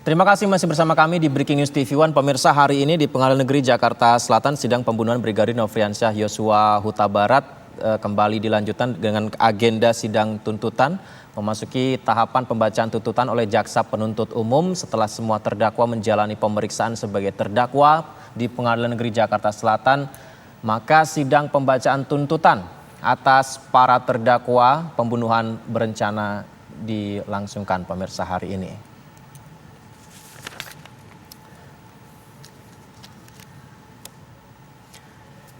Terima kasih masih bersama kami di Breaking News TV One. Pemirsa, hari ini di Pengadilan Negeri Jakarta Selatan sidang pembunuhan Brigadir Nofriansyah Yosua Huta Barat kembali dilanjutkan dengan agenda sidang tuntutan memasuki tahapan pembacaan tuntutan oleh jaksa penuntut umum setelah semua terdakwa menjalani pemeriksaan sebagai terdakwa di Pengadilan Negeri Jakarta Selatan. Maka sidang pembacaan tuntutan atas para terdakwa pembunuhan berencana dilangsungkan pemirsa hari ini.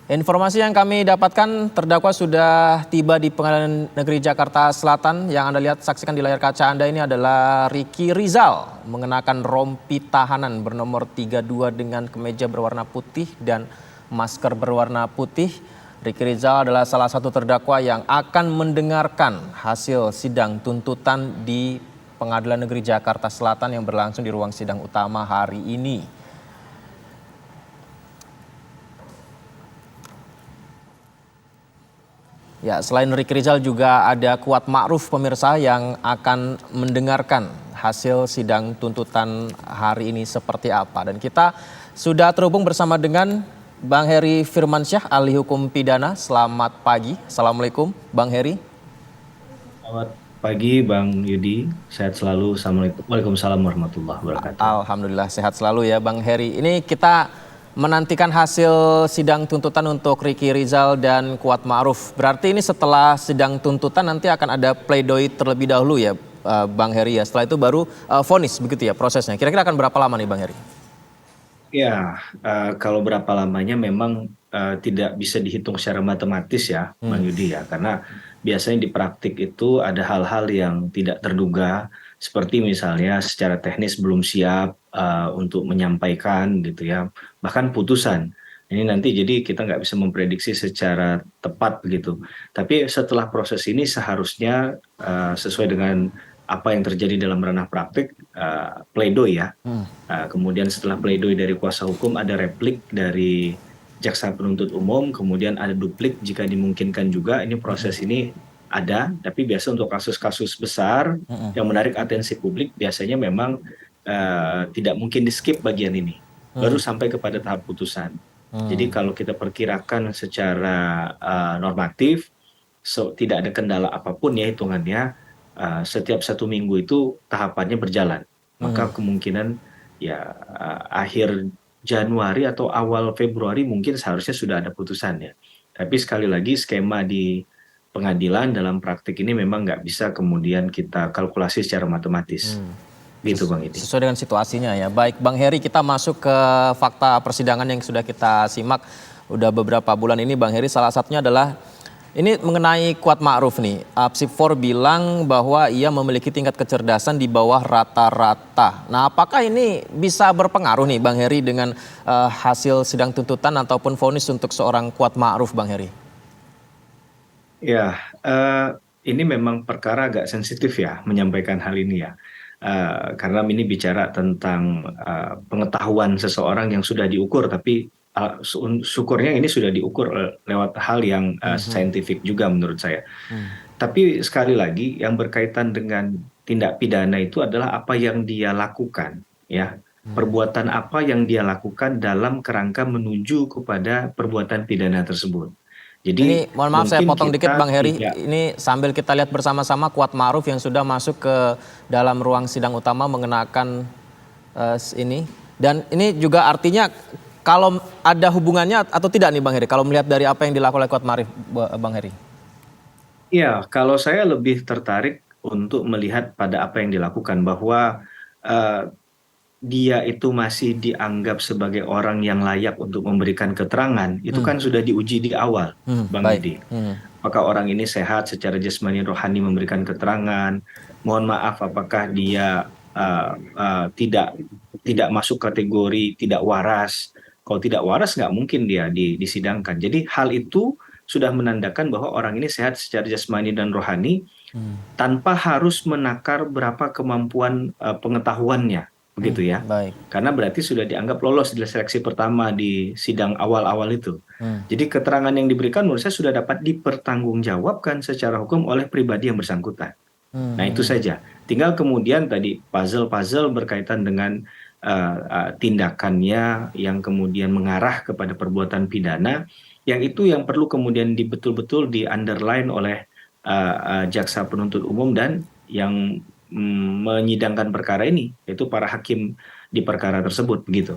Informasi yang kami dapatkan, terdakwa sudah tiba di Pengadilan Negeri Jakarta Selatan. Yang Anda lihat, saksikan di layar kaca Anda ini adalah Ricky Rizal mengenakan rompi tahanan bernomor 32 dengan kemeja berwarna putih dan masker berwarna putih. Ricky Rizal adalah salah satu terdakwa yang akan mendengarkan hasil sidang tuntutan di Pengadilan Negeri Jakarta Selatan yang berlangsung di ruang sidang utama hari ini. Ya, selain Ricky Rizal juga ada Kuat Ma'ruf pemirsa yang akan mendengarkan hasil sidang tuntutan hari ini seperti apa. Dan kita sudah terhubung bersama dengan Bang Heri Firmansyah, ahli hukum pidana. Selamat pagi. Assalamualaikum Bang Heri. Selamat pagi Bang Yudi, sehat selalu. Assalamualaikum. Waalaikumsalam warahmatullahi wabarakatuh. Alhamdulillah sehat selalu ya Bang Heri. Ini kita menantikan hasil sidang tuntutan untuk Ricky Rizal dan Kuat Ma'ruf. Berarti ini setelah sidang tuntutan nanti akan ada pledoi terlebih dahulu ya Bang Heri ya. Setelah itu baru vonis begitu ya prosesnya. Kira-kira akan berapa lama nih Bang Heri? Ya, kalau berapa lamanya memang tidak bisa dihitung secara matematis ya Bang Yudi ya. Karena biasanya di praktik itu ada hal-hal yang tidak terduga. Seperti misalnya secara teknis belum siap untuk menyampaikan gitu ya. Bahkan putusan. Ini nanti jadi kita nggak bisa memprediksi secara tepat begitu. Tapi setelah proses ini seharusnya sesuai dengan apa yang terjadi dalam ranah praktik, pledoi ya. Kemudian setelah pledoi dari kuasa hukum ada replik dari jaksa penuntut umum, kemudian ada duplik jika dimungkinkan juga. Ini proses ini ada, tapi biasa untuk kasus-kasus besar yang menarik atensi publik biasanya memang tidak mungkin di skip bagian ini, baru sampai kepada tahap putusan. Jadi kalau kita perkirakan secara normatif, tidak ada kendala apapun ya hitungannya, setiap 1 minggu itu tahapannya berjalan. Maka kemungkinan ya akhir Januari atau awal Februari mungkin seharusnya sudah ada putusannya. Tapi sekali lagi skema di pengadilan dalam praktik ini memang nggak bisa kemudian kita kalkulasi secara matematis. Gitu Bang Idi. Sesuai dengan situasinya ya. Baik Bang Heri, kita masuk ke fakta persidangan yang sudah kita simak udah beberapa bulan ini Bang Heri. Salah satunya adalah ini mengenai Kuat Ma'ruf nih. Apsifor bilang bahwa ia memiliki tingkat kecerdasan di bawah rata-rata. Nah, apakah ini bisa berpengaruh nih Bang Heri dengan hasil sidang tuntutan ataupun vonis untuk seorang Kuat Ma'ruf Bang Heri? Ya, ini memang perkara agak sensitif ya menyampaikan hal ini ya. Karena ini bicara tentang pengetahuan seseorang yang sudah diukur, tapi syukurnya ini sudah diukur lewat hal yang saintifik juga menurut saya. Tapi sekali lagi yang berkaitan dengan tindak pidana itu adalah apa yang dia lakukan, ya. Perbuatan apa yang dia lakukan dalam kerangka menuju kepada perbuatan pidana tersebut. Ini Jadi mohon maaf saya mungkin potong dikit kita Bang Heri. tidak. Ini sambil kita lihat bersama-sama Kuat Ma'ruf yang sudah masuk ke dalam ruang sidang utama mengenakan ini. Dan ini juga artinya kalau ada hubungannya atau tidak nih Bang Heri, kalau melihat dari apa yang dilakukan oleh Kuat Ma'ruf Bang Heri? Ya, kalau saya lebih tertarik untuk melihat pada apa yang dilakukan, bahwa eh, dia itu masih dianggap sebagai orang yang layak untuk memberikan keterangan, itu kan sudah diuji di awal, Bang Baik. Yudi. Apakah orang ini sehat secara jasmani rohani memberikan keterangan? Mohon maaf, apakah dia tidak tidak masuk kategori tidak waras? Kalau tidak waras nggak mungkin dia disidangkan. Jadi hal itu sudah menandakan bahwa orang ini sehat secara jasmani dan rohani tanpa harus menakar berapa kemampuan pengetahuannya, begitu ya. Baik. Karena berarti sudah dianggap lolos di seleksi pertama di sidang awal-awal itu. Jadi keterangan yang diberikan menurut saya sudah dapat dipertanggungjawabkan secara hukum oleh pribadi yang bersangkutan. Nah itu saja. Tinggal kemudian tadi puzzle-puzzle berkaitan dengan tindakannya yang kemudian mengarah kepada perbuatan pidana, yang itu yang perlu kemudian betul-betul di underline oleh jaksa penuntut umum dan yang menyidangkan perkara ini, yaitu para hakim di perkara tersebut, begitu.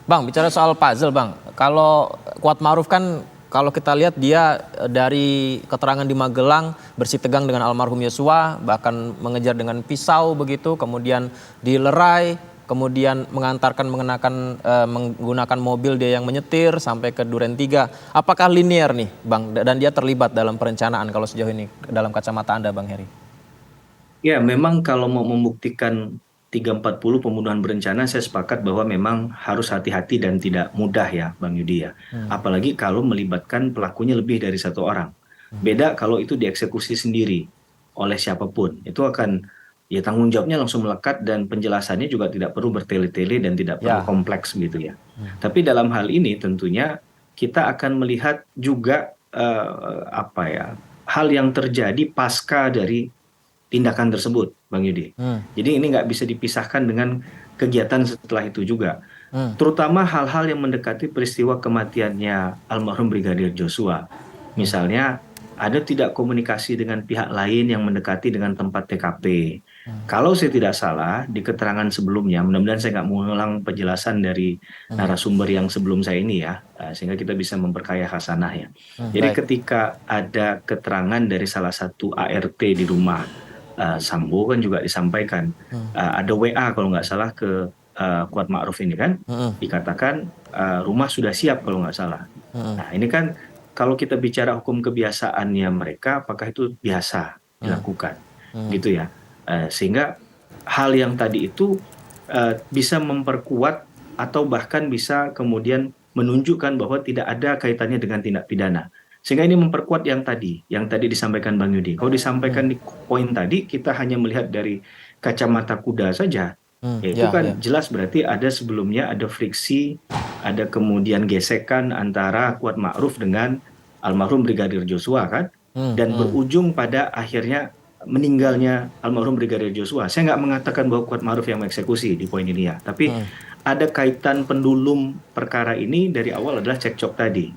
Bang, bicara soal puzzle, Bang. Kalau Kuat Ma'ruf kan kalau kita lihat dia dari keterangan di Magelang bersih tegang dengan almarhum Yosua, bahkan mengejar dengan pisau begitu, kemudian dilerai, kemudian menggunakan mobil dia yang menyetir sampai ke Duren 3. Apakah linear nih, Bang? Dan dia terlibat dalam perencanaan kalau sejauh ini dalam kacamata Anda, Bang Heri? Ya, memang kalau mau membuktikan 340 pembunuhan berencana, saya sepakat bahwa memang harus hati-hati dan tidak mudah ya, Bang Yudi ya. Apalagi kalau melibatkan pelakunya lebih dari satu orang. Beda kalau itu dieksekusi sendiri oleh siapapun. Itu akan, ya tanggung jawabnya langsung melekat dan penjelasannya juga tidak perlu bertele-tele dan tidak perlu Ya. kompleks gitu ya. Tapi dalam hal ini tentunya kita akan melihat juga apa ya, hal yang terjadi pasca dari tindakan tersebut, Bang Yudi. Jadi ini nggak bisa dipisahkan dengan kegiatan setelah itu juga. Terutama hal-hal yang mendekati peristiwa kematiannya almarhum Brigadir Joshua. Misalnya ada tidak komunikasi dengan pihak lain yang mendekati dengan tempat TKP. Kalau saya tidak salah, di keterangan sebelumnya, mudah-mudahan saya nggak mengulang penjelasan dari narasumber yang sebelum saya ini ya, sehingga kita bisa memperkaya khasanah ya. Jadi Baik. ketika ada keterangan dari salah satu ART di rumah Sambo kan juga disampaikan ada WA kalau nggak salah ke Kuat Ma'ruf ini kan, dikatakan rumah sudah siap kalau nggak salah. Nah ini kan kalau kita bicara hukum kebiasaannya mereka, apakah itu biasa dilakukan, gitu ya. Sehingga hal yang tadi itu bisa memperkuat atau bahkan bisa kemudian menunjukkan bahwa tidak ada kaitannya dengan tindak pidana. Sehingga ini memperkuat yang tadi disampaikan Bang Yudi. Kalau disampaikan di poin tadi, kita hanya melihat dari kacamata kuda saja, ya itu Ya, ya. kan jelas berarti ada sebelumnya ada friksi, ada kemudian gesekan antara Kuat Ma'ruf dengan almarhum Brigadir Joshua kan, dan berujung pada akhirnya meninggalnya almarhum Brigadir Joshua. Saya nggak mengatakan bahwa Kuat Ma'ruf yang mengeksekusi di poin ini ya, tapi ada kaitan pendulum perkara ini dari awal adalah cekcok tadi.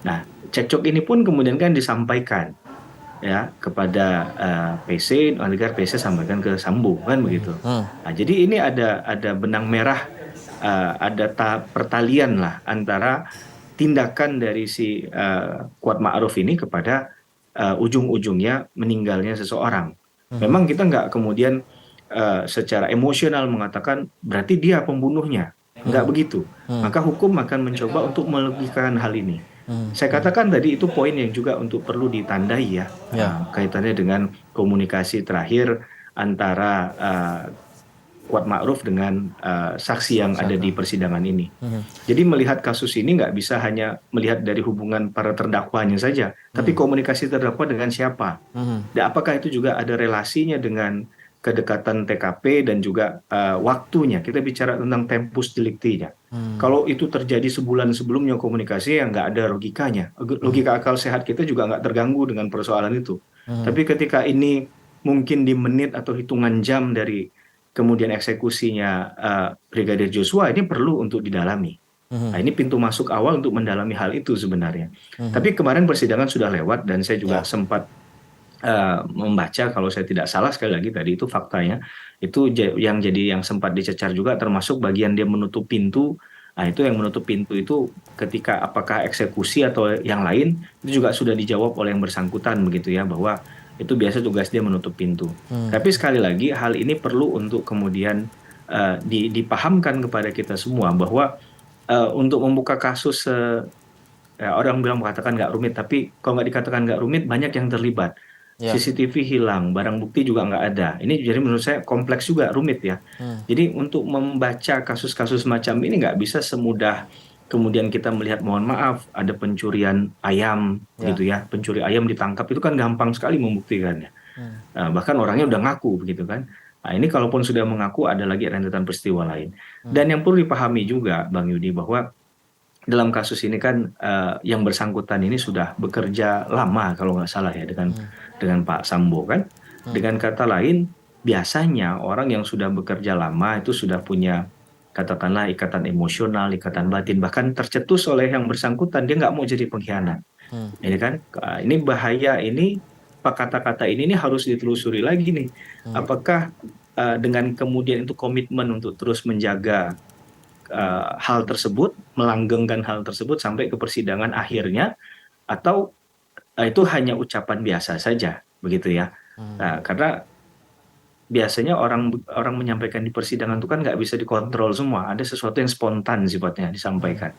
Nah, cekcok ini pun kemudian kan disampaikan ya kepada PC, agar PC sampaikan ke Sambo kan begitu. Nah, jadi ini ada benang merah, ada pertalian lah antara tindakan dari si Kuat Ma'ruf ini kepada ujung-ujungnya meninggalnya seseorang. Memang kita nggak kemudian secara emosional mengatakan berarti dia pembunuhnya. Nggak begitu. Maka hukum akan mencoba untuk melogikakan hal ini. Saya katakan tadi itu poin yang juga untuk perlu ditandai ya, kaitannya dengan komunikasi terakhir antara Kuat Ma'ruf dengan saksi yang ada di persidangan ini. Jadi melihat kasus ini nggak bisa hanya melihat dari hubungan para terdakwanya saja, tapi komunikasi terdakwa dengan siapa. Dan apakah itu juga ada relasinya dengan kedekatan TKP dan juga waktunya. Kita bicara tentang tempus delicti-nya. Kalau itu terjadi sebulan sebelumnya komunikasi, ya nggak ada logikanya. Logika akal sehat kita juga nggak terganggu dengan persoalan itu. Tapi ketika ini mungkin di menit atau hitungan jam dari kemudian eksekusinya Brigadir Joshua, ini perlu untuk didalami. Nah, ini pintu masuk awal untuk mendalami hal itu sebenarnya. Tapi kemarin persidangan sudah lewat dan saya juga sempat membaca, kalau saya tidak salah sekali lagi tadi itu faktanya, itu yang sempat dicecar juga termasuk bagian dia menutup pintu. Nah itu yang menutup pintu itu ketika apakah eksekusi atau yang lain, itu juga sudah dijawab oleh yang bersangkutan begitu ya, bahwa itu biasa tugas dia menutup pintu. Tapi sekali lagi hal ini perlu untuk kemudian dipahamkan kepada kita semua bahwa untuk membuka kasus ya, orang mengatakan nggak rumit, tapi kalau nggak dikatakan nggak rumit banyak yang terlibat. CCTV hilang, barang bukti juga nggak ada. Ini jadi menurut saya kompleks juga, rumit ya. Jadi untuk membaca kasus-kasus macam ini nggak bisa semudah kemudian kita melihat, mohon maaf, ada pencurian ayam gitu ya, pencuri ayam ditangkap, itu kan gampang sekali membuktikannya. Bahkan orangnya udah ngaku begitu kan. Nah ini kalaupun sudah mengaku ada lagi rentetan peristiwa lain. Dan yang perlu dipahami juga Bang Yudi bahwa dalam kasus ini kan yang bersangkutan ini sudah bekerja lama kalau nggak salah ya dengan Pak Sambo kan. Dengan kata lain, biasanya orang yang sudah bekerja lama itu sudah punya katakanlah ikatan emosional, ikatan batin, bahkan tercetus oleh yang bersangkutan, dia nggak mau jadi pengkhianat. Hmm. Ini kan, ini bahaya ini, kata-kata ini harus ditelusuri lagi nih. Apakah dengan kemudian itu komitmen untuk terus menjaga hal tersebut, melanggengkan hal tersebut sampai ke persidangan akhirnya, atau itu hanya ucapan biasa saja, begitu ya. Nah, karena biasanya orang orang menyampaikan di persidangan itu kan nggak bisa dikontrol semua. Ada sesuatu yang spontan sifatnya disampaikan.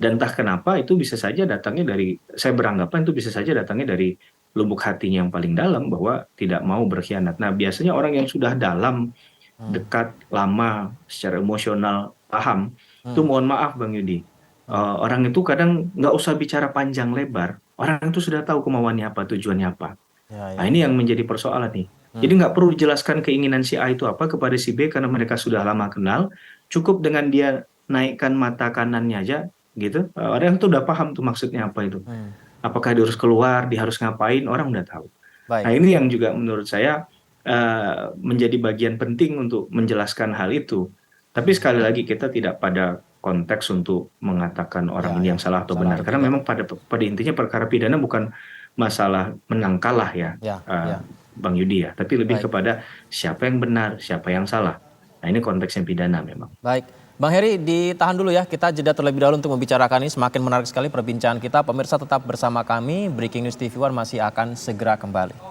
Dan entah kenapa itu bisa saja datangnya dari, saya beranggapan itu bisa saja datangnya dari lubuk hatinya yang paling dalam bahwa tidak mau berkhianat. Nah, biasanya orang yang sudah dalam, dekat, lama, secara emosional, paham, itu mohon maaf Bang Yudi, orang itu kadang nggak usah bicara panjang lebar, orang itu sudah tahu kemauannya apa, tujuannya apa. Ya, Nah, ya, ini ya. yang menjadi persoalan nih. Jadi nggak perlu dijelaskan keinginan si A itu apa kepada si B karena mereka sudah lama kenal. Cukup dengan dia naikkan mata kanannya aja, gitu. Orang itu udah paham tuh maksudnya apa itu. Hmm. Apakah dia harus keluar, dia harus ngapain, orang udah tahu. Nah, Baik. ini yang juga menurut saya menjadi bagian penting untuk menjelaskan hal itu. Tapi sekali lagi kita tidak pada konteks untuk mengatakan orang Ya, ini ya. yang salah atau Salah benar. atau Karena tidak. memang pada intinya perkara pidana bukan masalah menang kalah ya, Ya, eh, ya. Bang Yudi ya. Tapi lebih Baik. kepada siapa yang benar, siapa yang salah. Nah, ini konteksnya pidana memang. Baik. Bang Heri, ditahan dulu ya. Kita jeda terlebih dahulu untuk membicarakan ini. Semakin menarik sekali perbincangan kita. Pemirsa tetap bersama kami. Breaking News TV One masih akan segera kembali.